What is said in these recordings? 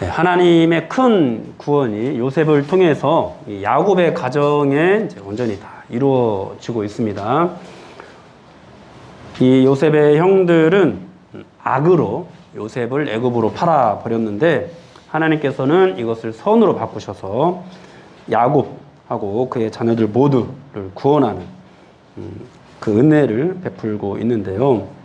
네, 하나님의 큰 구원이 요셉을 통해서 이 야곱의 가정에 이제 온전히 다 이루어지고 있습니다. 이 요셉의 형들은 악으로 요셉을 애굽으로 팔아 버렸는데 하나님께서는 이것을 선으로 바꾸셔서 야곱하고 그의 자녀들 모두를 구원하는 그 은혜를 베풀고 있는데요.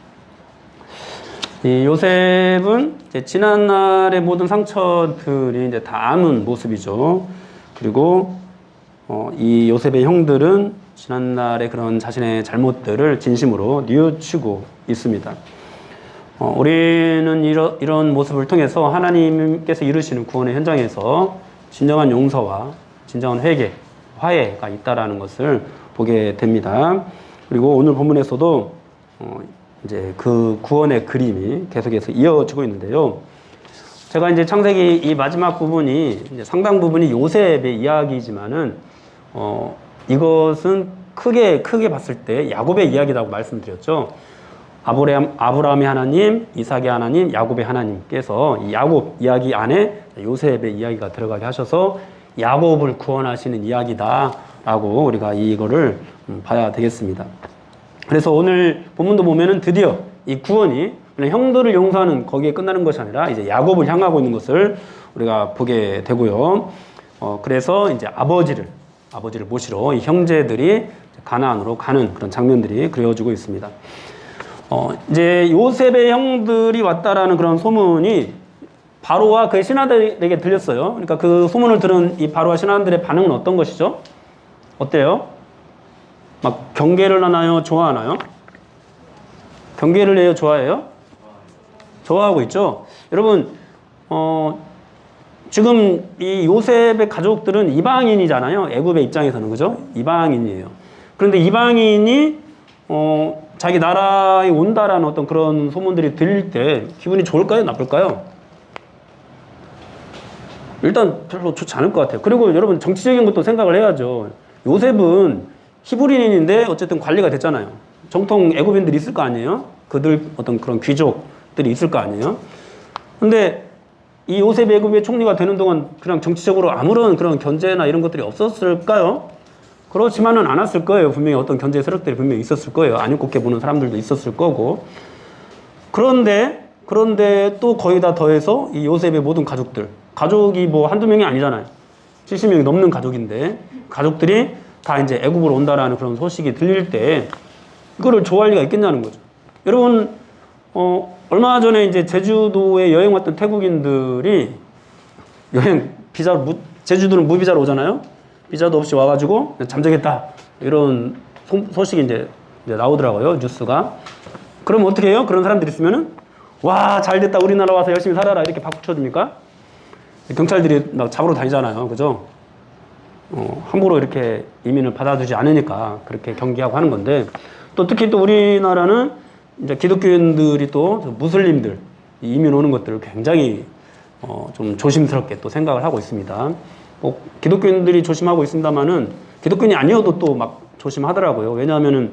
이 요셉은 이제 지난날의 모든 상처들이 이제 다 아는 모습이죠. 그리고 이 요셉의 형들은 지난날의 그런 자신의 잘못들을 진심으로 뉘우치고 있습니다. 우리는 이런 모습을 통해서 하나님께서 이루시는 구원의 현장에서 진정한 용서와 진정한 회개, 화해가 있다라는 것을 보게 됩니다. 그리고 오늘 본문에서도 이제 그 구원의 그림이 계속해서 이어지고 있는데요. 제가 이제 창세기 이 마지막 부분이 이제 상당 부분이 요셉의 이야기지만은 이것은 크게 봤을 때 야곱의 이야기라고 말씀드렸죠. 아브라함의 하나님, 이삭의 하나님, 야곱의 하나님께서 이 야곱 이야기 안에 요셉의 이야기가 들어가게 하셔서 야곱을 구원하시는 이야기다라고 우리가 이거를 봐야 되겠습니다. 그래서 오늘 본문도 보면은 드디어 이 구원이 그냥 형들을 용서하는 거기에 끝나는 것이 아니라 이제 야곱을 향하고 있는 것을 우리가 보게 되고요. 그래서 이제 아버지를 모시러 이 형제들이 가나안으로 가는 그런 장면들이 그려지고 있습니다. 이제 요셉의 형들이 왔다라는 그런 소문이 바로와 그의 신하들에게 들렸어요. 그러니까 그 소문을 들은 이 바로와 신하들의 반응은 어떤 것이죠? 어때요? 막 경계를 하나요? 좋아하나요? 경계를 해요? 좋아해요? 좋아하고 있죠? 여러분, 지금 이 요셉의 가족들은 이방인이잖아요. 애굽의 입장에서는, 그죠? 이방인이에요. 그런데 이방인이, 자기 나라에 온다라는 어떤 그런 소문들이 들릴 때 기분이 좋을까요? 나쁠까요? 일단 별로 좋지 않을 것 같아요. 그리고 여러분 정치적인 것도 생각을 해야죠. 요셉은 히브리인인데 어쨌든 관리가 됐잖아요. 정통 애굽인들이 있을 거 아니에요? 그들 어떤 그런 귀족들이 있을 거 아니에요? 근데 이 요셉 애굽의 총리가 되는 동안 그냥 정치적으로 아무런 그런 견제나 이런 것들이 없었을까요? 그렇지만은 않았을 거예요. 분명히 어떤 견제 세력들이 분명히 있었을 거예요. 안 좋게 보는 사람들도 있었을 거고. 그런데 또 거기다 더해서 이 요셉의 모든 가족이 뭐 한두 명이 아니잖아요. 70명이 넘는 가족인데 가족들이 다 이제 애굽으로 온다라는 그런 소식이 들릴 때 이거를 좋아할 리가 있겠냐는 거죠. 여러분, 얼마 전에 이제 제주도에 여행 왔던 태국인들이 제주도는 무비자로 오잖아요. 비자도 없이 와가지고 잠적했다. 이런 소식이 이제 나오더라고요. 뉴스가. 그럼 어떻게 해요? 그런 사람들이 있으면은 와, 잘 됐다. 우리나라 와서 열심히 살아라. 이렇게 박수 쳐줍니까? 경찰들이 막 잡으러 다니잖아요. 그죠? 함부로 이렇게 이민을 받아주지 않으니까 그렇게 경계하고 하는 건데 또 특히 또 우리나라는 이제 기독교인들이 또 무슬림들 이민 오는 것들을 굉장히 좀 조심스럽게 또 생각을 하고 있습니다. 기독교인들이 조심하고 있습니다만은 기독교인이 아니어도 또 막 조심하더라고요. 왜냐하면은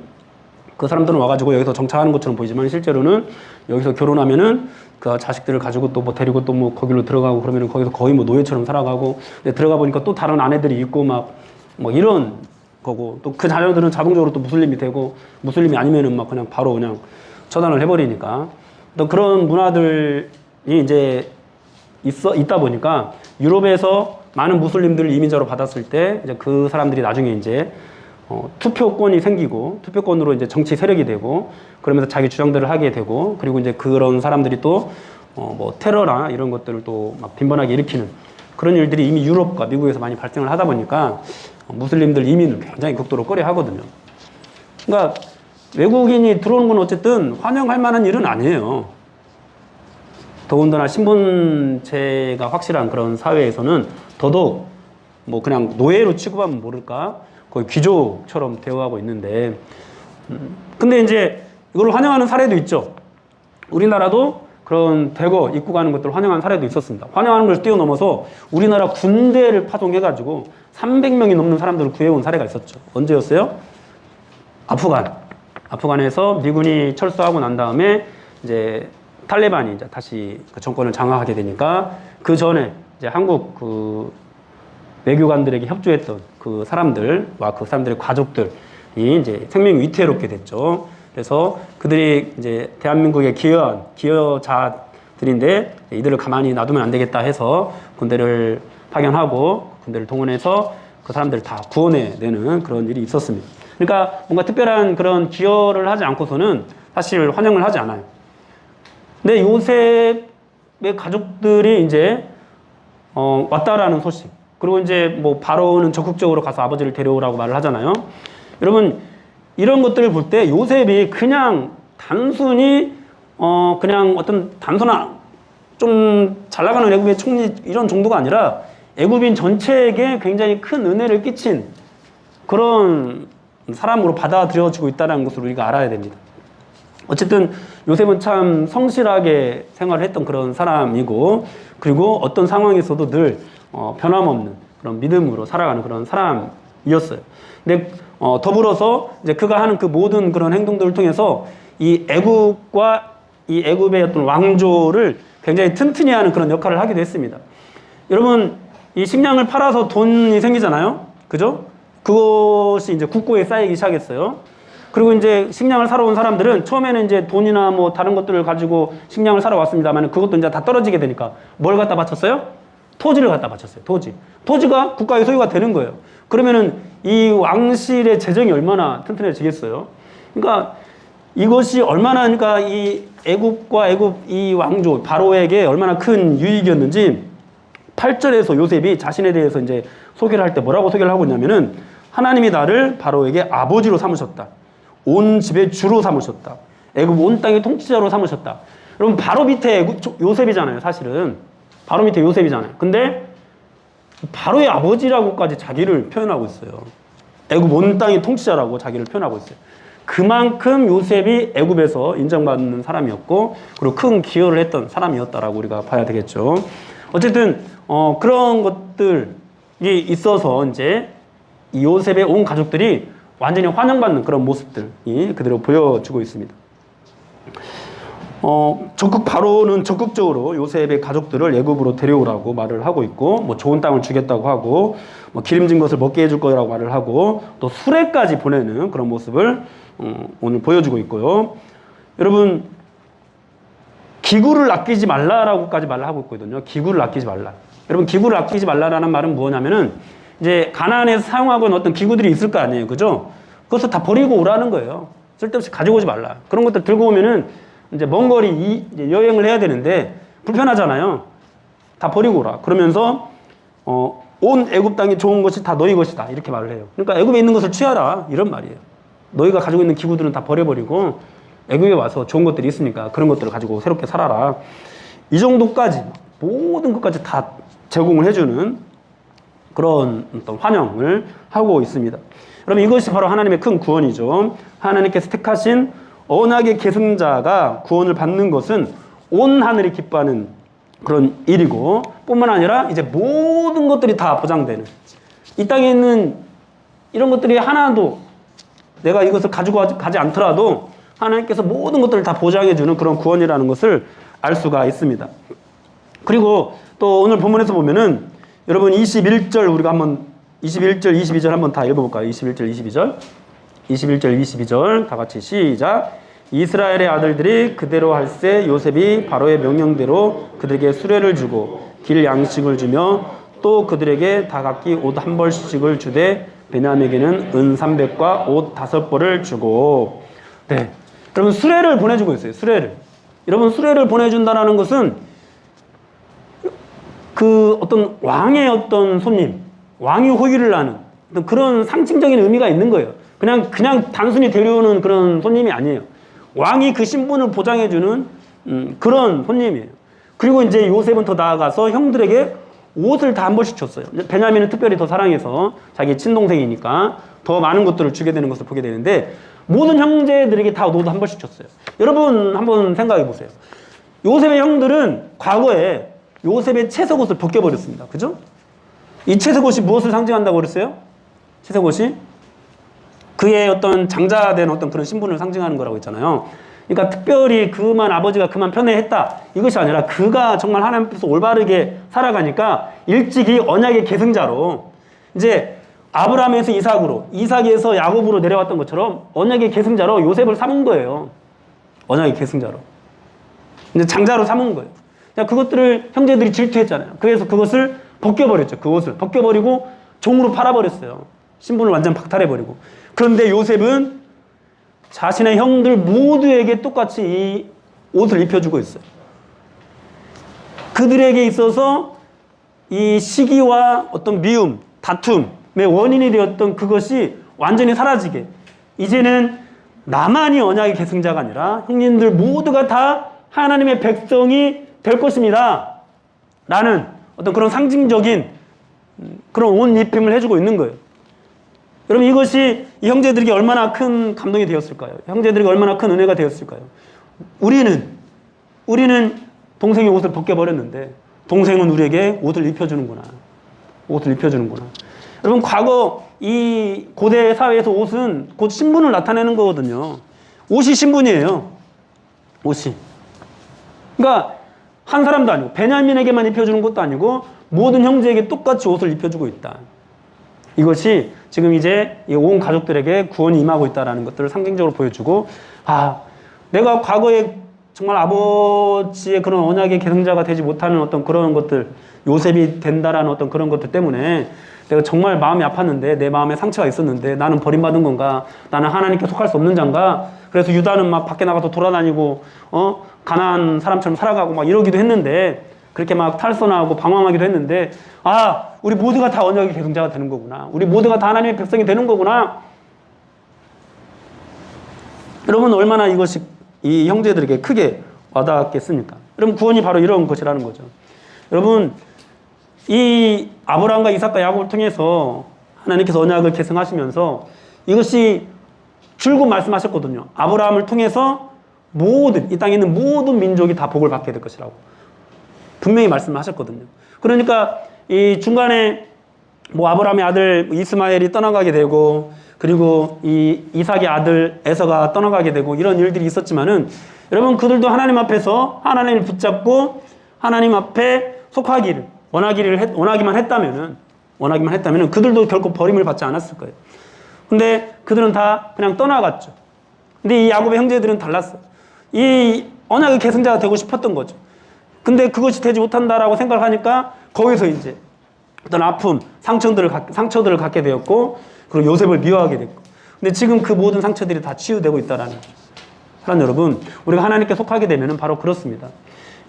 그 사람들은 와가지고 여기서 정착하는 것처럼 보이지만 실제로는 여기서 결혼하면은 그 자식들을 가지고 또 뭐 데리고 또 뭐 거기로 들어가고 그러면은 거기서 거의 뭐 노예처럼 살아가고 근데 들어가 보니까 또 다른 아내들이 있고 막 뭐 이런 거고 또 그 자녀들은 자동적으로 또 무슬림이 되고 무슬림이 아니면은 막 그냥 바로 그냥 처단을 해버리니까 또 그런 문화들이 이제 있다 보니까 유럽에서 많은 무슬림들을 이민자로 받았을 때 이제 그 사람들이 나중에 이제 투표권이 생기고 투표권으로 이제 정치 세력이 되고 그러면서 자기 주장들을 하게 되고 그리고 이제 그런 사람들이 또 뭐 테러나 이런 것들을 또 막 빈번하게 일으키는 그런 일들이 이미 유럽과 미국에서 많이 발생을 하다 보니까 무슬림들 이민을 굉장히 극도로 꺼려 하거든요. 그러니까 외국인이 들어오는 건 어쨌든 환영할 만한 일은 아니에요. 더군다나 신분제가 확실한 그런 사회에서는 더더욱 뭐 그냥 노예로 취급하면 모를까 거의 귀족처럼 대우하고 있는데 근데 이제 이걸 환영하는 사례도 있죠. 우리나라도 그런 대거 입국하는 것들을 환영하는 사례도 있었습니다. 환영하는 걸 뛰어넘어서 우리나라 군대를 파송해가지고 300명이 넘는 사람들을 구해온 사례가 있었죠. 언제였어요? 아프간에서 미군이 철수하고 난 다음에 이제 탈레반이 이제 다시 그 정권을 장악하게 되니까 그 전에 이제 한국 그 외교관들에게 협조했던 그 사람들과 그 사람들의 가족들이 이제 생명이 위태롭게 됐죠. 그래서 그들이 이제 대한민국에 기여한 기여자들인데 이들을 가만히 놔두면 안 되겠다 해서 군대를 파견하고 군대를 동원해서 그 사람들을 다 구원해내는 그런 일이 있었습니다. 그러니까 뭔가 특별한 그런 기여를 하지 않고서는 사실 환영을 하지 않아요. 근데 요셉의 가족들이 이제 왔다라는 소식. 그리고 이제 뭐 바로는 적극적으로 가서 아버지를 데려오라고 말을 하잖아요. 여러분 이런 것들을 볼 때 요셉이 그냥 단순히 그냥 어떤 단순한 좀 잘 나가는 애굽의 총리 이런 정도가 아니라 애굽인 전체에게 굉장히 큰 은혜를 끼친 그런 사람으로 받아들여지고 있다는 것을 우리가 알아야 됩니다. 어쨌든 요셉은 참 성실하게 생활을 했던 그런 사람이고 그리고 어떤 상황에서도 늘 변함없는 그런 믿음으로 살아가는 그런 사람이었어요. 근데 더불어서 이제 그가 하는 그 모든 그런 행동들을 통해서 이 애굽과 이 애굽의 어떤 왕조를 굉장히 튼튼히 하는 그런 역할을 하기도 했습니다. 여러분 이 식량을 팔아서 돈이 생기잖아요. 그죠? 그것이 이제 국고에 쌓이기 시작했어요. 그리고 이제 식량을 사러 온 사람들은 처음에는 이제 돈이나 뭐 다른 것들을 가지고 식량을 사러 왔습니다만 그것도 이제 다 떨어지게 되니까 뭘 갖다 바쳤어요? 토지를 갖다 바쳤어요. 토지가 국가의 소유가 되는 거예요. 그러면은 이 왕실의 재정이 얼마나 튼튼해지겠어요? 그러니까 이것이 얼마나 그러니까 이 애굽과 애굽 이 왕조 바로에게 얼마나 큰 유익이었는지 8절에서 요셉이 자신에 대해서 이제 소개를 할 때 뭐라고 소개를 하고 있냐면은 하나님이 나를 바로에게 아버지로 삼으셨다. 온 집의 주로 삼으셨다. 애굽 온 땅의 통치자로 삼으셨다. 여러분 바로 밑에 요셉이잖아요. 사실은 바로 밑에 요셉이잖아요. 근데 바로의 아버지라고까지 자기를 표현하고 있어요. 애굽 온 땅의 통치자라고 자기를 표현하고 있어요. 그만큼 요셉이 애굽에서 인정받는 사람이었고 그리고 큰 기여를 했던 사람이었다라고 우리가 봐야 되겠죠. 어쨌든 그런 것들이 있어서 이제 이 요셉의 온 가족들이 완전히 환영받는 그런 모습들이 그대로 보여주고 있습니다. 적극 바로는 적극적으로 요셉의 가족들을 애굽으로 데려오라고 말을 하고 있고 뭐 좋은 땅을 주겠다고 하고 뭐 기름진 것을 먹게 해줄 거라고 말을 하고 또 수레까지 보내는 그런 모습을 오늘 보여주고 있고요. 여러분 기구를 아끼지 말라라고까지 말을 하고 있거든요. 기구를 아끼지 말라. 여러분 기구를 아끼지 말라라는 말은 뭐냐면은 이제 가나안에서 사용하고 있는 어떤 기구들이 있을 거 아니에요. 그죠? 그것을 다 버리고 오라는 거예요. 쓸데없이 가지고 오지 말라. 그런 것들 들고 오면은 이제 먼 거리 이제 여행을 해야 되는데 불편하잖아요. 다 버리고 오라. 그러면서 온 애굽 땅이 좋은 것이 다 너희 것이다. 이렇게 말을 해요. 그러니까 애굽에 있는 것을 취하라. 이런 말이에요. 너희가 가지고 있는 기구들은 다 버려버리고 애굽에 와서 좋은 것들이 있으니까 그런 것들을 가지고 새롭게 살아라. 이 정도까지 모든 것까지 다 제공을 해주는 그런 어떤 환영을 하고 있습니다. 여러분 이것이 바로 하나님의 큰 구원이죠. 하나님께서 택하신 언약의 계승자가 구원을 받는 것은 온 하늘이 기뻐하는 그런 일이고 뿐만 아니라 이제 모든 것들이 다 보장되는 이 땅에 있는 이런 것들이 하나도 내가 이것을 가지고 가지 않더라도 하나님께서 모든 것들을 다 보장해주는 그런 구원이라는 것을 알 수가 있습니다. 그리고 또 오늘 본문에서 보면은 여러분 21절 우리가 한번 21절 22절 한번 다 읽어볼까요? 21절 22절 21절 22절 다 같이 시작. 이스라엘의 아들들이 그대로 할세 요셉이 바로의 명령대로 그들에게 수레를 주고 길 양식을 주며 또 그들에게 다 각기 옷 한 벌씩을 주되 베냐민에게는 은 300과 옷 5벌을 주고. 네, 여러분 수레를 보내주고 있어요. 수레를. 여러분 수레를 보내준다는 것은 그 어떤 왕의 어떤 손님, 왕이 호의를 하는 어떤 그런 상징적인 의미가 있는 거예요. 그냥 단순히 데려오는 그런 손님이 아니에요. 왕이 그 신분을 보장해주는 그런 손님이에요. 그리고 이제 요셉은 더 나아가서 형들에게 옷을 다 한 벌씩 줬어요. 베냐민은 특별히 더 사랑해서 자기 친동생이니까 더 많은 것들을 주게 되는 것을 보게 되는데 모든 형제들에게 다 옷을 한 벌씩 줬어요. 여러분 한번 생각해 보세요. 요셉의 형들은 과거에 요셉의 채색옷을 벗겨버렸습니다. 그죠? 이 채색옷이 무엇을 상징한다고 그랬어요? 채색옷이 그의 어떤 장자된 어떤 그런 신분을 상징하는 거라고 했잖아요. 그러니까 특별히 그만 아버지가 그만 편애했다 이것이 아니라 그가 정말 하나님 앞에서 올바르게 살아가니까 일찍이 언약의 계승자로 이제 아브라함에서 이삭으로, 이삭에서 야곱으로 내려왔던 것처럼 언약의 계승자로 요셉을 삼은 거예요. 언약의 계승자로. 이제 장자로 삼은 거예요. 그것들을 형제들이 질투했잖아요. 그래서 그것을 벗겨버렸죠. 그 옷을 벗겨버리고 종으로 팔아버렸어요. 신분을 완전 박탈해버리고. 그런데 요셉은 자신의 형들 모두에게 똑같이 이 옷을 입혀주고 있어요. 그들에게 있어서 이 시기와 어떤 미움, 다툼의 원인이 되었던 그것이 완전히 사라지게, 이제는 나만이 언약의 계승자가 아니라 형님들 모두가 다 하나님의 백성이 될 것입니다 라는 어떤 그런 상징적인 그런 옷 입힘을 해주고 있는 거예요. 여러분, 이것이 이 형제들에게 얼마나 큰 감동이 되었을까요? 형제들에게 얼마나 큰 은혜가 되었을까요? 우리는 동생의 옷을 벗겨버렸는데 동생은 우리에게 옷을 입혀주는구나. 옷을 입혀주는구나. 여러분, 과거 이 고대 사회에서 옷은 곧 신분을 나타내는 거거든요. 옷이 신분이에요. 옷이. 그러니까 한 사람도 아니고 베냐민에게만 입혀주는 것도 아니고 모든 형제에게 똑같이 옷을 입혀주고 있다. 이것이 지금 이제 온 가족들에게 구원이 임하고 있다는 것들을 상징적으로 보여주고, 내가 과거에 정말 아버지의 그런 언약의 계승자가 되지 못하는 어떤 그런 것들, 요셉이 된다라는 어떤 그런 것들 때문에 내가 정말 마음이 아팠는데, 내 마음에 상처가 있었는데, 나는 버림받은 건가? 나는 하나님께 속할 수 없는 자인가? 그래서 유다는 막 밖에 나가서 돌아다니고, 가난한 사람처럼 살아가고 막 이러기도 했는데, 그렇게 막 탈선하고 방황하기도 했는데, 우리 모두가 다 언약의 계승자가 되는 거구나. 우리 모두가 다 하나님의 백성이 되는 거구나. 여러분, 얼마나 이것이 이 형제들에게 크게 와닿았겠습니까? 여러분, 구원이 바로 이런 것이라는 거죠. 여러분, 이 아브라함과 이삭과 야곱을 통해서 하나님께서 언약을 계승하시면서 이것이 줄곧 말씀하셨거든요. 아브라함을 통해서 이 땅에 있는 모든 민족이 다 복을 받게 될 것이라고 분명히 말씀을 하셨거든요. 그러니까 이 중간에 아브라함의 아들 이스마엘이 떠나가게 되고, 그리고 이 이삭의 아들 에서가 떠나가게 되고, 이런 일들이 있었지만은, 여러분, 그들도 하나님 앞에서 하나님을 붙잡고 하나님 앞에 속하기를 원하기만 했다면은 그들도 결코 버림을 받지 않았을 거예요. 근데 그들은 다 그냥 떠나갔죠. 근데 이 야곱의 형제들은 달랐어요. 이 언약의 계승자가 되고 싶었던 거죠. 근데 그것이 되지 못한다라고 생각하니까 거기서 이제 어떤 아픔, 상처들을 갖게 되었고, 그리고 요셉을 미워하게 됐고. 근데 지금 그 모든 상처들이 다 치유되고 있다라는 거죠. 사랑하는 여러분, 우리가 하나님께 속하게 되면은 바로 그렇습니다.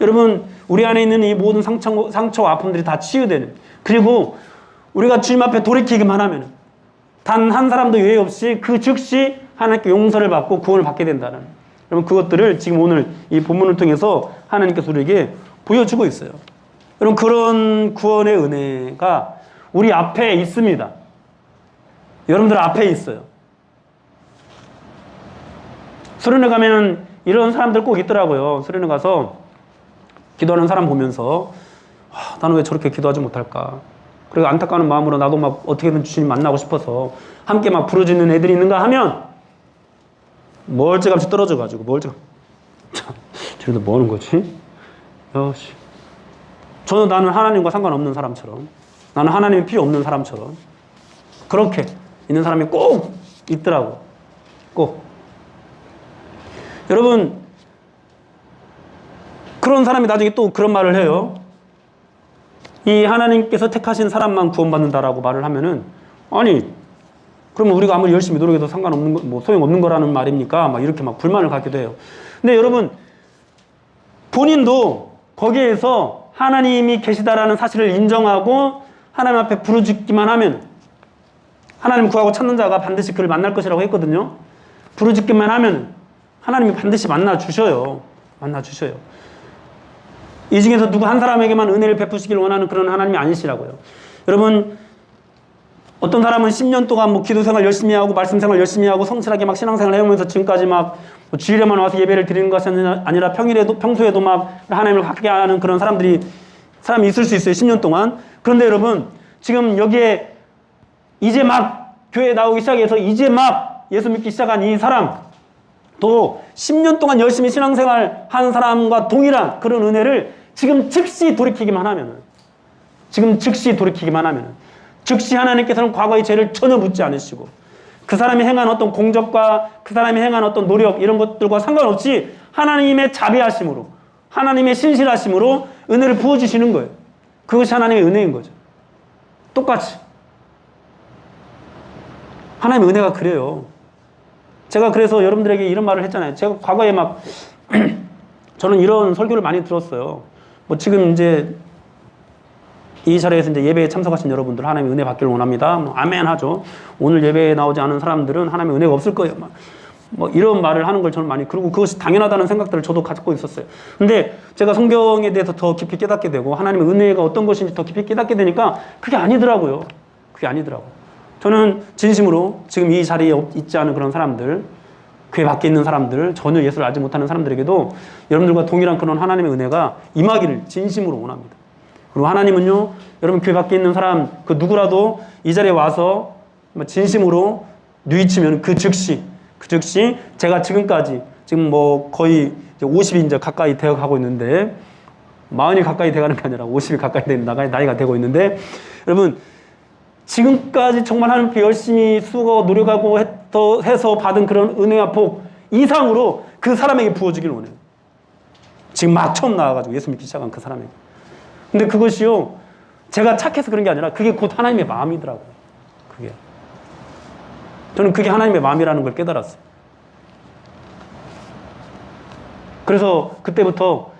여러분, 우리 안에 있는 이 모든 상처와 아픔들이 다 치유되는, 그리고 우리가 주님 앞에 돌이키기만 하면은 단 한 사람도 예외 없이 그 즉시 하나님께 용서를 받고 구원을 받게 된다는, 여러분, 그것들을 지금 오늘 이 본문을 통해서 하나님께서 우리에게 보여주고 있어요. 여러분, 그런 구원의 은혜가 우리 앞에 있습니다. 여러분들 앞에 있어요. 수련회 가면은 이런 사람들 꼭 있더라고요. 수련회 가서 기도하는 사람 보면서 나는 왜 저렇게 기도하지 못할까? 그리고 안타까운 마음으로 나도 막 어떻게든 주님 만나고 싶어서 함께 막 부르짖는 애들이 있는가 하면 멀찌감치 떨어져가지고 쟤네들 뭐 하는 거지? 나는 하나님과 상관없는 사람처럼, 나는 하나님이 필요 없는 사람처럼 그렇게 있는 사람이 꼭 있더라고. 꼭. 여러분, 그런 사람이 나중에 또 그런 말을 해요. 이 하나님께서 택하신 사람만 구원받는다라고 말을 하면은, 그러면 우리가 아무리 열심히 노력해도 상관없는 거, 소용없는 거라는 말입니까? 막 이렇게 막 불만을 갖기도 해요. 근데 여러분, 본인도 거기에서 하나님이 계시다라는 사실을 인정하고 하나님 앞에 부르짖기만 하면, 하나님 구하고 찾는 자가 반드시 그를 만날 것이라고 했거든요. 부르짖기만 하면 하나님이 반드시 만나 주셔요. 이 중에서 누구 한 사람에게만 은혜를 베푸시길 원하는 그런 하나님이 아니시라고요. 여러분, 어떤 사람은 10년 동안 기도 생활 열심히 하고 말씀 생활 열심히 하고 성실하게 막 신앙생활 해오면서 지금까지 주일에만 와서 예배를 드리는 것이 아니라 평소에도 막 하나님을 갖게 하는 그런 사람이 있을 수 있어요. 10년 동안. 그런데 여러분, 지금 여기에 이제 막 교회에 나오기 시작해서 이제 막 예수 믿기 시작한 이 사람도 또 10년 동안 열심히 신앙생활 한 사람과 동일한 그런 은혜를 지금 즉시 돌이키기만 하면은, 즉시 하나님께서는 과거의 죄를 전혀 묻지 않으시고, 그 사람이 행한 어떤 공적과 그 사람이 행한 어떤 노력 이런 것들과 상관없이 하나님의 자비하심으로, 하나님의 신실하심으로 은혜를 부어주시는 거예요. 그것이 하나님의 은혜인 거죠. 똑같이. 하나님의 은혜가 그래요. 제가 그래서 여러분들에게 이런 말을 했잖아요. 제가 과거에 막 저는 이런 설교를 많이 들었어요. 뭐 지금 이제 이 자리에서 이제 예배에 참석하신 여러분들 하나님의 은혜 받기를 원합니다. 뭐 아멘 하죠. 오늘 예배에 나오지 않은 사람들은 하나님의 은혜가 없을 거예요. 뭐 이런 말을 하는 걸 저는 많이, 그리고 그것이 당연하다는 생각들을 저도 갖고 있었어요. 근데 제가 성경에 대해서 더 깊이 깨닫게 되고 하나님의 은혜가 어떤 것인지 더 깊이 깨닫게 되니까 그게 아니더라고요. 그게 아니더라고요. 저는 진심으로 지금 이 자리에 있지 않은 그런 사람들, 교회 밖에 있는 사람들, 전혀 예수를 알지 못하는 사람들에게도 여러분들과 동일한 그런 하나님의 은혜가 임하기를 진심으로 원합니다. 그리고 하나님은요, 여러분 교회 밖에 있는 사람 그 누구라도 이 자리에 와서 진심으로 뉘우치면 그 즉시 제가 지금까지 지금 뭐 거의 이제 50이 이제 가까이 되어 가고 있는데, 40이 가까이 돼가는 게 아니라 50이 가까이 되는 나이가 되고 있는데, 여러분 지금까지 정말 하나님께 열심히 수고 노력하고 해서 받은 그런 은혜와 복 이상으로 그 사람에게 부어주기를 원해요. 지금 막 처음 나와가지고 예수 믿기 시작한 그 사람에게. 근데 그것이요, 제가 착해서 그런 게 아니라 그게 곧 하나님의 마음이더라고요. 그게. 저는 그게 하나님의 마음이라는 걸 깨달았어요. 그래서 그때부터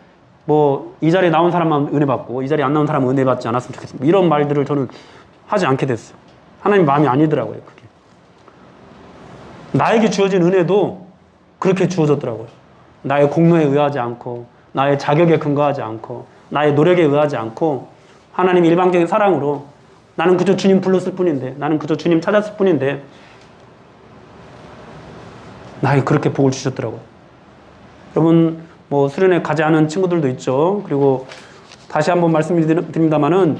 뭐 이 자리에 나온 사람만 은혜 받고 이 자리에 안 나온 사람은 은혜 받지 않았으면 좋겠습니다. 이런 말들을 저는 하지 않게 됐어요. 하나님의 마음이 아니더라고요. 그게. 나에게 주어진 은혜도 그렇게 주어졌더라고요. 나의 공로에 의하지 않고, 나의 자격에 근거하지 않고, 나의 노력에 의하지 않고, 하나님 일방적인 사랑으로 나는 그저 주님 불렀을 뿐인데, 나는 그저 주님 찾았을 뿐인데 나에게 그렇게 복을 주셨더라고요. 여러분 뭐 수련회 가지 않은 친구들도 있죠. 그리고 다시 한번 말씀드립니다마는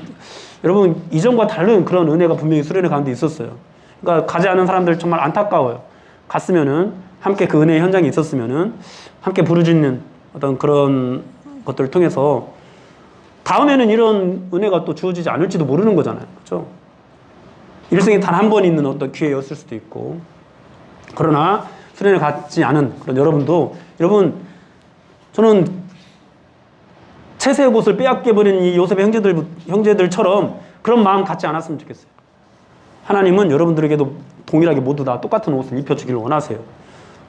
여러분 이전과 다른 그런 은혜가 분명히 수련회 가운데 있었어요. 그러니까 가지 않은 사람들 정말 안타까워요. 갔으면은, 함께 그 은혜의 현장에 있었으면은, 함께 부르짖는 어떤 그런 것들을 통해서 다음에는 이런 은혜가 또 주어지지 않을지도 모르는 거잖아요. 그렇죠? 일생에 단 한 번 있는 어떤 기회였을 수도 있고. 그러나 수련회 갖지 않은 그런 여러분도, 여러분 저는 채세의 곳을 빼앗겨버린 이 요셉의 형제들처럼 그런 마음 갖지 않았으면 좋겠어요. 하나님은 여러분들에게도 동일하게 모두 다 똑같은 옷을 입혀주기를 원하세요.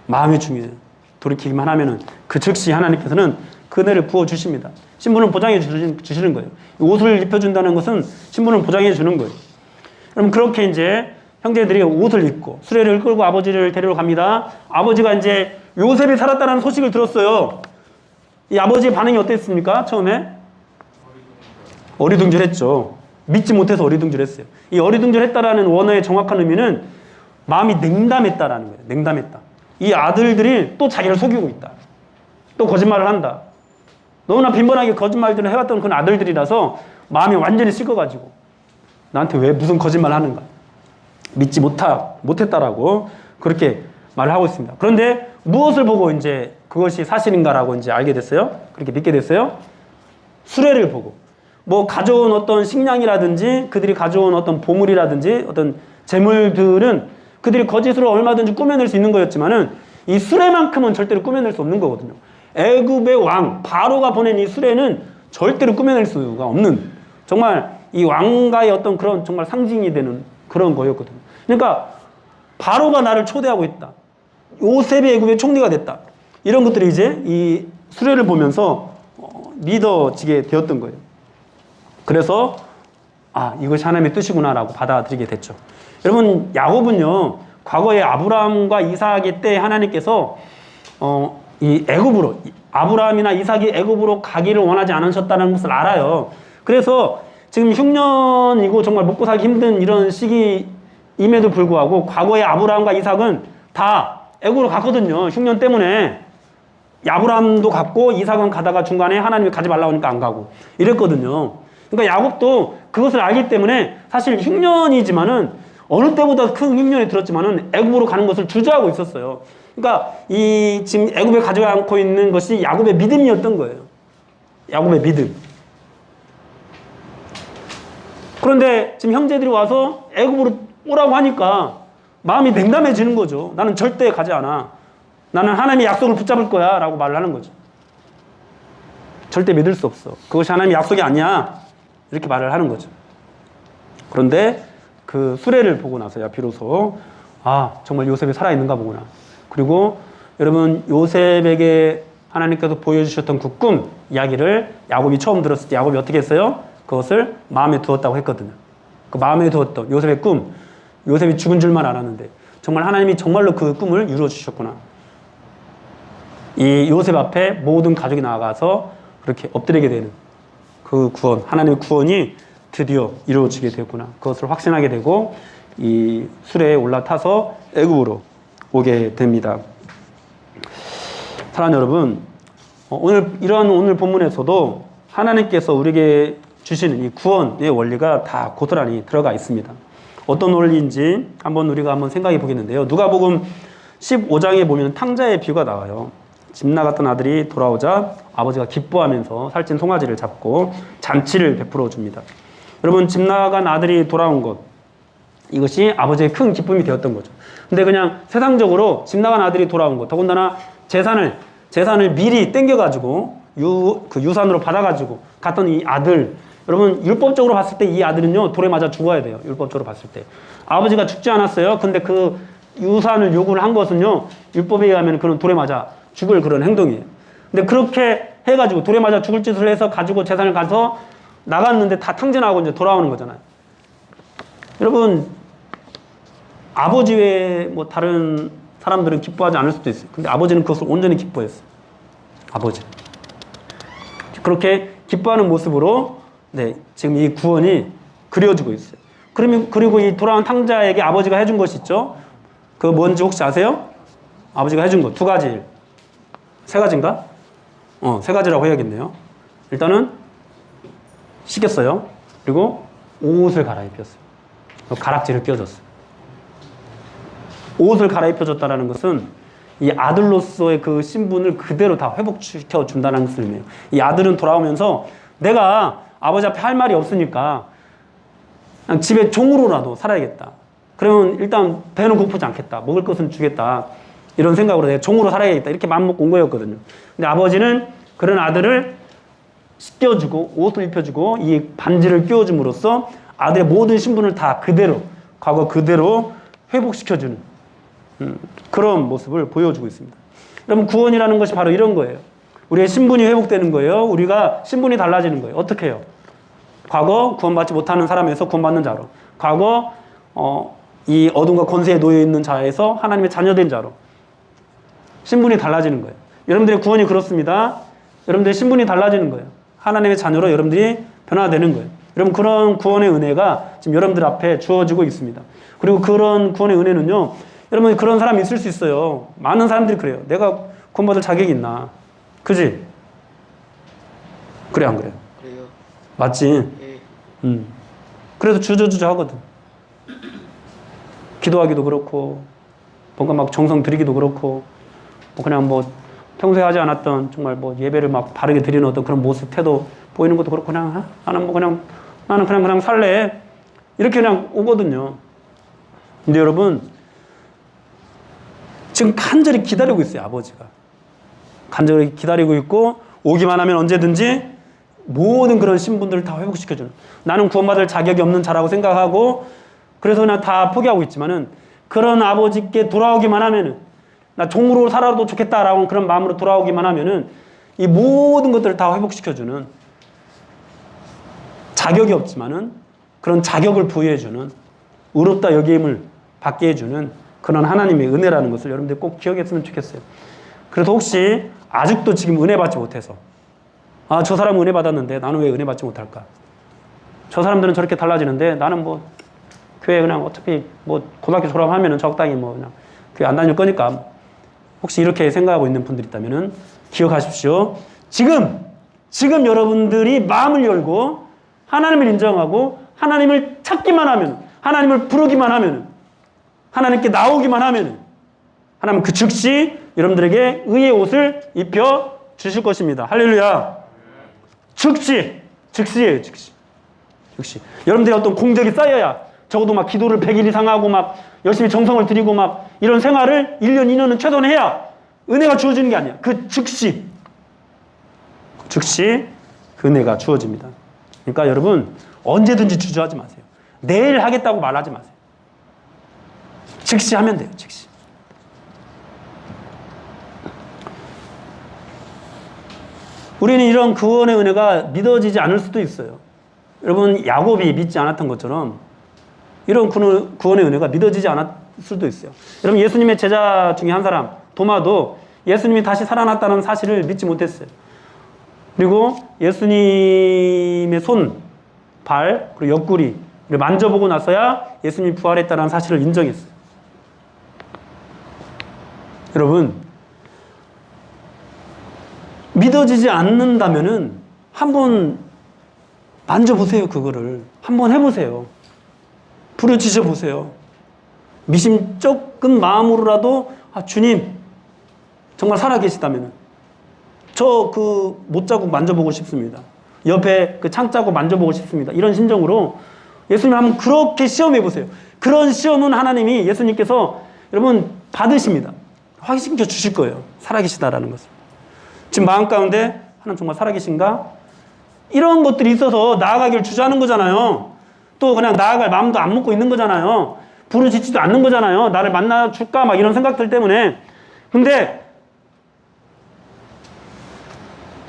마음이 중요해요. 돌이키기만 하면은 그 즉시 하나님께서는 그 은혜를 부어주십니다. 신분을 보장해 주시는 거예요. 옷을 입혀준다는 것은 신분을 보장해 주는 거예요. 그럼 그렇게 이제 형제들이 옷을 입고 수레를 끌고 아버지를 데리러 갑니다. 아버지가 이제 요셉이 살았다는 소식을 들었어요. 이 아버지의 반응이 어땠습니까? 처음에? 어리둥절했죠. 믿지 못해서 어리둥절했어요. 이 어리둥절했다라는 원어의 정확한 의미는 마음이 냉담했다라는 거예요. 냉담했다. 이 아들들이 또 자기를 속이고 있다. 또 거짓말을 한다. 너무나 빈번하게 거짓말들을 해왔던 그런 아들들이라서 마음이 완전히 식어가지고 나한테 왜 무슨 거짓말을 하는가. 믿지 못했다라고 그렇게 말을 하고 있습니다. 그런데 무엇을 보고 이제 그것이 사실인가라고 이제 알게 됐어요? 그렇게 믿게 됐어요? 수레를 보고. 뭐 가져온 어떤 식량이라든지 그들이 가져온 어떤 보물이라든지 어떤 재물들은 그들이 거짓으로 얼마든지 꾸며낼 수 있는 거였지만은 이 수레만큼은 절대로 꾸며낼 수 없는 거거든요. 애굽의 왕 바로가 보낸 이 수레는 절대로 꾸며낼 수가 없는, 정말 이 왕가의 어떤 그런 정말 상징이 되는 그런 거였거든요. 그러니까 바로가 나를 초대하고 있다. 요셉이 애굽의 총리가 됐다. 이런 것들이 이제 이 수레를 보면서 믿어지게 되었던 거예요. 그래서 이것이 하나님의 뜻이구나라고 받아들이게 됐죠. 여러분 야곱은요 과거에 아브라함과 이삭의 때 하나님께서 이 애굽으로, 아브라함이나 이삭이 애굽으로 가기를 원하지 않으셨다는 것을 알아요. 그래서 지금 흉년이고 정말 먹고 살기 힘든 이런 시기임에도 불구하고 과거에 아브라함과 이삭은 다 애굽으로 갔거든요. 흉년 때문에. 아브라함도 갔고 이삭은 가다가 중간에 하나님이 가지 말라고 하니까 안 가고 이랬거든요. 그러니까 야곱도 그것을 알기 때문에 사실 흉년이지만은 어느 때보다 큰 흉년이 들었지만은 애굽으로 가는 것을 주저하고 있었어요. 그러니까 이 지금 애굽에 가져가 안고 있는 것이 야곱의 믿음이었던 거예요. 야곱의 믿음. 그런데 지금 형제들이 와서 애굽으로 오라고 하니까 마음이 냉담해지는 거죠. 나는 절대 가지 않아. 나는 하나님의 약속을 붙잡을 거야 라고 말을 하는 거죠. 절대 믿을 수 없어. 그것이 하나님의 약속이 아니야. 이렇게 말을 하는 거죠. 그런데 그 수레를 보고 나서야 비로소 정말 요셉이 살아있는가 보구나. 그리고 여러분 요셉에게 하나님께서 보여주셨던 그 꿈 이야기를 야곱이 처음 들었을 때 야곱이 어떻게 했어요? 그것을 마음에 두었다고 했거든요. 그 마음에 두었던 요셉의 꿈, 요셉이 죽은 줄만 알았는데 정말 하나님이 정말로 그 꿈을 이루어 주셨구나. 이 요셉 앞에 모든 가족이 나아가서 그렇게 엎드리게 되는 그 구원, 하나님의 구원이 드디어 이루어지게 되었구나. 그것을 확신하게 되고 이 수레에 올라타서 애굽으로 오게 됩니다. 사랑하는 여러분, 오늘 본문에서도 하나님께서 우리에게 주시는 이 구원의 원리가 다 고스란히 들어가 있습니다. 어떤 원리인지 우리가 생각해 보겠는데요. 누가복음 15장에 보면 탕자의 비유가 나와요. 집 나갔던 아들이 돌아오자 아버지가 기뻐하면서 살찐 송아지를 잡고 잔치를 베풀어 줍니다. 여러분, 집 나간 아들이 돌아온 것, 이것이 아버지의 큰 기쁨이 되었던 거죠. 근데 그냥 세상적으로 집 나간 아들이 돌아온 것, 더군다나 재산을 미리 땡겨가지고 유산으로 받아가지고 갔던 이 아들, 여러분 율법적으로 봤을 때 이 아들은요 돌에 맞아 죽어야 돼요. 율법적으로 봤을 때 아버지가 죽지 않았어요. 근데 그 유산을 요구를 한 것은요 율법에 의하면 그런 돌에 맞아 죽을 그런 행동이에요. 근데 그렇게 해가지고 돌에 맞아 죽을 짓을 해서 가지고 재산을 가서 나갔는데 다 탕진하고 이제 돌아오는 거잖아요. 여러분, 아버지 외에 다른 사람들은 기뻐하지 않을 수도 있어요. 근데 아버지는 그것을 온전히 기뻐했어요. 아버지. 그렇게 기뻐하는 모습으로 지금 이 구원이 그려지고 있어요. 그리고 이 돌아온 탕자에게 아버지가 해준 것이 있죠. 그거 뭔지 혹시 아세요? 아버지가 해준 거 두 가지. 세 가지인가? 세 가지라고 해야겠네요. 일단은 씻겼어요. 그리고 옷을 갈아입혔어요. 가락지를 끼워줬어요. 옷을 갈아입혀줬다는 것은 이 아들로서의 그 신분을 그대로 다 회복시켜 준다는 것을 의미해요. 이 아들은 돌아오면서 내가 아버지 앞에 할 말이 없으니까 그냥 집에 종으로라도 살아야겠다. 그러면 일단 배는 고프지 않겠다. 먹을 것은 주겠다. 이런 생각으로 내가 종으로 살아야겠다. 이렇게 마음먹고 온 거였거든요. 근데 아버지는 그런 아들을 씻겨주고 옷을 입혀주고 이 반지를 끼워줌으로써 아들의 모든 신분을 다 그대로, 과거 그대로 회복시켜주는 그런 모습을 보여주고 있습니다. 여러분, 구원이라는 것이 바로 이런 거예요. 우리의 신분이 회복되는 거예요. 우리가 신분이 달라지는 거예요. 어떻게 해요? 과거 구원받지 못하는 사람에서 구원받는 자로, 과거 이 어둠과 권세에 놓여 있는 자에서 하나님의 자녀된 자로 신분이 달라지는 거예요. 여러분들의 구원이 그렇습니다. 여러분들의 신분이 달라지는 거예요. 하나님의 자녀로 여러분들이 변화되는 거예요. 여러분, 그런 구원의 은혜가 지금 여러분들 앞에 주어지고 있습니다. 그리고 그런 구원의 은혜는요, 여러분 그런 사람이 있을 수 있어요. 많은 사람들이 그래요. 내가 구원받을 자격이 있나? 그지? 그래 안 그래요? 그래요. 맞지? 예. 그래서 주저주저 하거든. 기도하기도 그렇고 뭔가 막 정성 들이기도 그렇고 그냥 평소에 하지 않았던 정말 예배를 막 바르게 드리는 어떤 그런 모습, 태도 보이는 것도 그렇고 그냥 나는 그냥 살래. 이렇게 그냥 오거든요. 근데 여러분, 지금 간절히 기다리고 있어요. 아버지가 간절히 기다리고 있고, 오기만 하면 언제든지 모든 그런 신분들을 다 회복시켜주는, 나는 구원받을 자격이 없는 자라고 생각하고 그래서 그냥 다 포기하고 있지만은, 그런 아버지께 돌아오기만 하면은, 나 종으로 살아도 좋겠다라고 그런 마음으로 돌아오기만 하면은 이 모든 것들을 다 회복시켜주는, 자격이 없지만은 그런 자격을 부여해주는, 의롭다 여김을 받게 해주는 그런 하나님의 은혜라는 것을 여러분들 꼭 기억했으면 좋겠어요. 그래서 혹시 아직도 지금 은혜 받지 못해서, 저 사람은 은혜 받았는데 나는 왜 은혜 받지 못할까? 저 사람들은 저렇게 달라지는데 나는 교회 그냥 어차피 고등학교 졸업하면은 적당히 그냥 교회 안 다닐 거니까, 혹시 이렇게 생각하고 있는 분들이 있다면은 기억하십시오. 지금 여러분들이 마음을 열고 하나님을 인정하고 하나님을 찾기만 하면, 하나님을 부르기만 하면, 하나님께 나오기만 하면 하나님 그 즉시 여러분들에게 의의 옷을 입혀 주실 것입니다. 할렐루야. 즉시예요, 즉시. 여러분들이 어떤 공적이 쌓여야 적어도 막 기도를 100일 이상 하고 막 열심히 정성을 들이고 막 이런 생활을 1년, 2년은 최소한 해야 은혜가 주어지는 게 아니야. 그 즉시 그 은혜가 주어집니다. 그러니까 여러분 언제든지 주저하지 마세요. 내일 하겠다고 말하지 마세요. 즉시 하면 돼요. 즉시. 우리는 이런 구원의 은혜가 믿어지지 않을 수도 있어요. 여러분 야곱이 믿지 않았던 것처럼 이런 구원의 은혜가 믿어지지 않았을 수도 있어요. 여러분 예수님의 제자 중에 한 사람 도마도 예수님이 다시 살아났다는 사실을 믿지 못했어요. 그리고 예수님의 손, 발, 그리고 옆구리를 만져보고 나서야 예수님이 부활했다는 사실을 인정했어요. 여러분 믿어지지 않는다면은 한번 만져보세요. 그거를 한번 해보세요. 부르짖어 보세요. 미심쩍은 마음으로라도 주님 정말 살아계시다면 저 그 못자국 만져보고 싶습니다. 옆에 그 창자국 만져보고 싶습니다. 이런 심정으로 예수님 한번 그렇게 시험해 보세요. 그런 시험은 하나님이 예수님께서 여러분 받으십니다. 확신시켜 주실 거예요. 살아계시다라는 것을. 지금 마음 가운데 하나님 정말 살아계신가? 이런 것들이 있어서 나아가기를 주저하는 거잖아요. 또 그냥 나아갈 마음도 안 먹고 있는 거잖아요. 부르짖지도 않는 거잖아요. 나를 만나줄까? 막 이런 생각들 때문에. 근데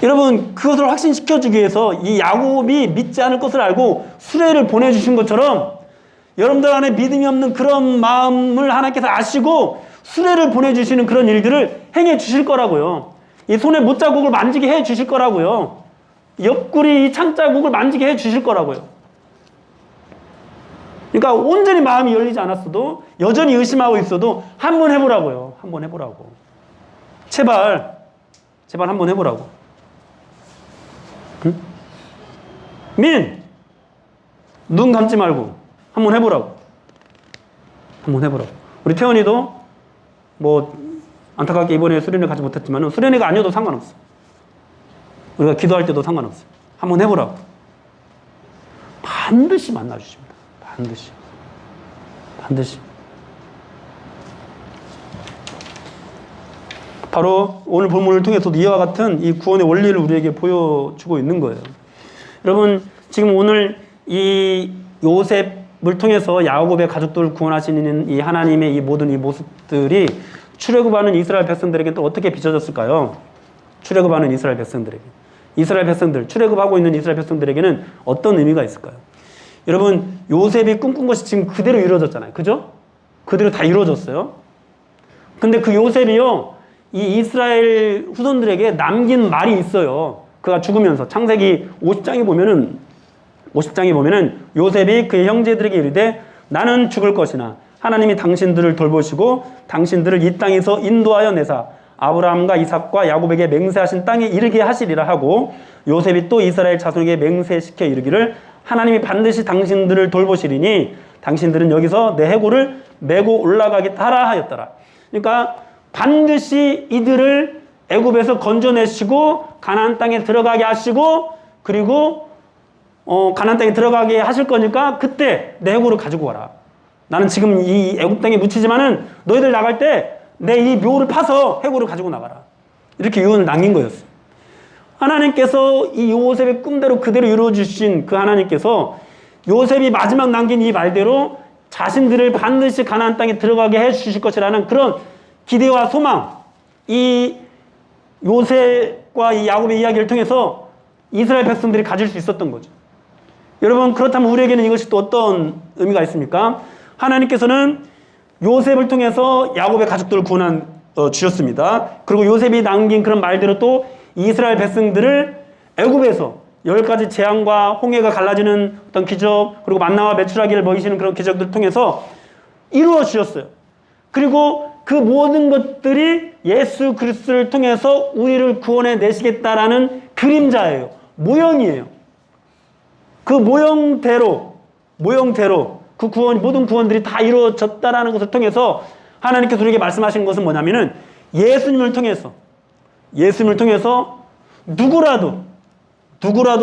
여러분 그것을 확신시켜주기 위해서 이 야곱이 믿지 않을 것을 알고 수레를 보내주신 것처럼 여러분들 안에 믿음이 없는 그런 마음을 하나님께서 아시고 수레를 보내주시는 그런 일들을 행해 주실 거라고요. 이 손에 못자국을 만지게 해 주실 거라고요. 옆구리 창자국을 만지게 해 주실 거라고요. 그러니까 온전히 마음이 열리지 않았어도 여전히 의심하고 있어도 한번 해보라고요. 한번 해보라고. 제발 한번 해보라고. 응? 눈 감지 말고 한번 해보라고. 우리 태원이도 뭐 안타깝게 이번에 수련회 가지 못했지만 수련회가 아니어도 상관없어. 우리가 기도할 때도 상관없어. 한번 해보라고. 반드시 만나주십니다. 반드시. 바로 오늘 본문을 통해서도 이와 같은 이 구원의 원리를 우리에게 보여주고 있는 거예요. 여러분 지금 오늘 이 요셉을 통해서 야곱의 가족들을 구원하시는 이 하나님의 이 모든 이 모습들이 출애굽하는 이스라엘 백성들에게 또 어떻게 비춰졌을까요? 출애굽하는 이스라엘 백성들에게. 이스라엘 백성들, 출애굽하고 있는 이스라엘 백성들에게는 어떤 의미가 있을까요? 여러분 요셉이 꿈꾼 것이 지금 그대로 이루어졌잖아요. 그죠? 그대로 다 이루어졌어요. 근데 그 요셉이요 이 이스라엘 후손들에게 남긴 말이 있어요. 그가 죽으면서 창세기 50장에 보면은 요셉이 그의 형제들에게 이르되 나는 죽을 것이나 하나님이 당신들을 돌보시고 당신들을 이 땅에서 인도하여 내사 아브라함과 이삭과 야곱에게 맹세하신 땅에 이르게 하시리라 하고 요셉이 또 이스라엘 자손에게 맹세시켜 이르기를 하나님이 반드시 당신들을 돌보시리니 당신들은 여기서 내 해골을 메고 올라가겠다 하라 하였더라. 그러니까 반드시 이들을 애굽에서 건져내시고 가나안 땅에 들어가게 하시고 그리고 가나안 땅에 들어가게 하실 거니까 그때 내 해골을 가지고 와라. 나는 지금 이 애굽 땅에 묻히지만은 너희들 나갈 때 내 이 묘를 파서 해골을 가지고 나가라. 이렇게 유언을 남긴 거였어요. 하나님께서 이 요셉의 꿈대로 그대로 이루어주신 그 하나님께서 요셉이 마지막 남긴 이 말대로 자신들을 반드시 가나안 땅에 들어가게 해주실 것이라는 그런 기대와 소망, 이 요셉과 이 야곱의 이야기를 통해서 이스라엘 백성들이 가질 수 있었던 거죠. 여러분 그렇다면 우리에게는 이것이 또 어떤 의미가 있습니까? 하나님께서는 요셉을 통해서 야곱의 가족들을 주셨습니다. 그리고 요셉이 남긴 그런 말대로 또 이스라엘 백성들을 애굽에서 10가지 재앙과 홍해가 갈라지는 어떤 기적 그리고 만나와 메추라기를 먹이시는 그런 기적들을 통해서 이루어 주셨어요. 그리고 그 모든 것들이 예수 그리스도를 통해서 우리를 구원해 내시겠다라는 그림자예요. 모형이에요. 그 모형대로 그 모든 구원들이 다 이루어졌다라는 것을 통해서 하나님께서 우리에게 말씀하시는 것은 뭐냐면은 예수님을 통해서 누구라도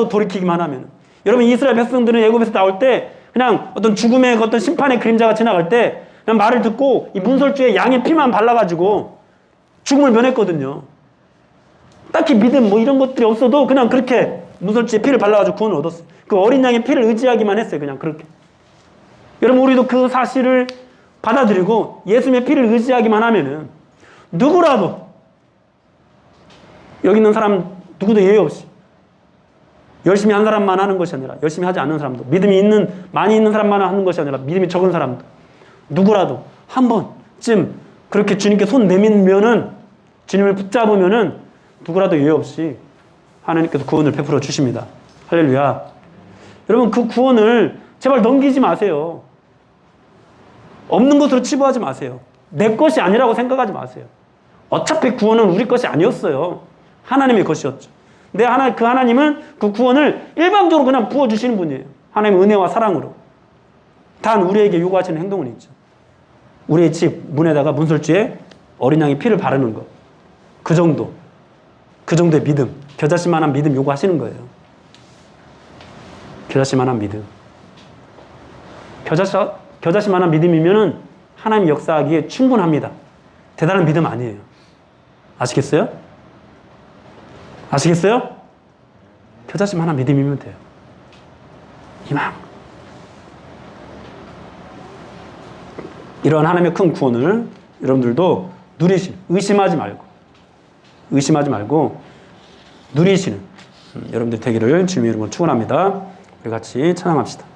돌이키기만 하면, 여러분 이스라엘 백성들은 애굽에서 나올 때 그냥 어떤 죽음의 어떤 심판의 그림자가 지나갈 때 그냥 말을 듣고 이 문설주에 양의 피만 발라가지고 죽음을 면했거든요. 딱히 믿음 뭐 이런 것들이 없어도 그냥 그렇게 문설주에 피를 발라가지고 구원을 얻었어요. 그 어린 양의 피를 의지하기만 했어요. 그냥 그렇게. 여러분 우리도 그 사실을 받아들이고 예수님의 피를 의지하기만 하면은 누구라도, 여기 있는 사람 누구도 예외 없이 열심히 한 사람만 하는 것이 아니라 열심히 하지 않는 사람도, 믿음이 많이 있는 사람만 하는 것이 아니라 믿음이 적은 사람도, 누구라도 한 번쯤 그렇게 주님께 손 내밀면은, 주님을 붙잡으면은 누구라도 예외 없이 하나님께서 구원을 베풀어 주십니다. 할렐루야. 여러분 그 구원을 제발 넘기지 마세요. 없는 것으로 치부하지 마세요. 내 것이 아니라고 생각하지 마세요. 어차피 구원은 우리 것이 아니었어요. 하나님의 것이었죠. 근데 그 하나님은 그 구원을 일방적으로 그냥 부어주시는 분이에요. 하나님의 은혜와 사랑으로. 단 우리에게 요구하시는 행동은 있죠. 우리의 집 문에다가 문설주에 어린 양의 피를 바르는 것. 그 정도의 믿음, 겨자씨만한 믿음 요구하시는 거예요. 겨자씨만한 믿음. 겨자씨만한 믿음이면은 하나님 역사하기에 충분합니다. 대단한 믿음 아니에요. 아시겠어요? 겨자씨만한 믿음이면 돼요. 희망. 이러한 하나님의 큰 구원을 여러분들도 의심하지 말고 누리시는 여러분들 되기를 주님의 이름으로 축원합니다. 우리 같이 찬양합시다.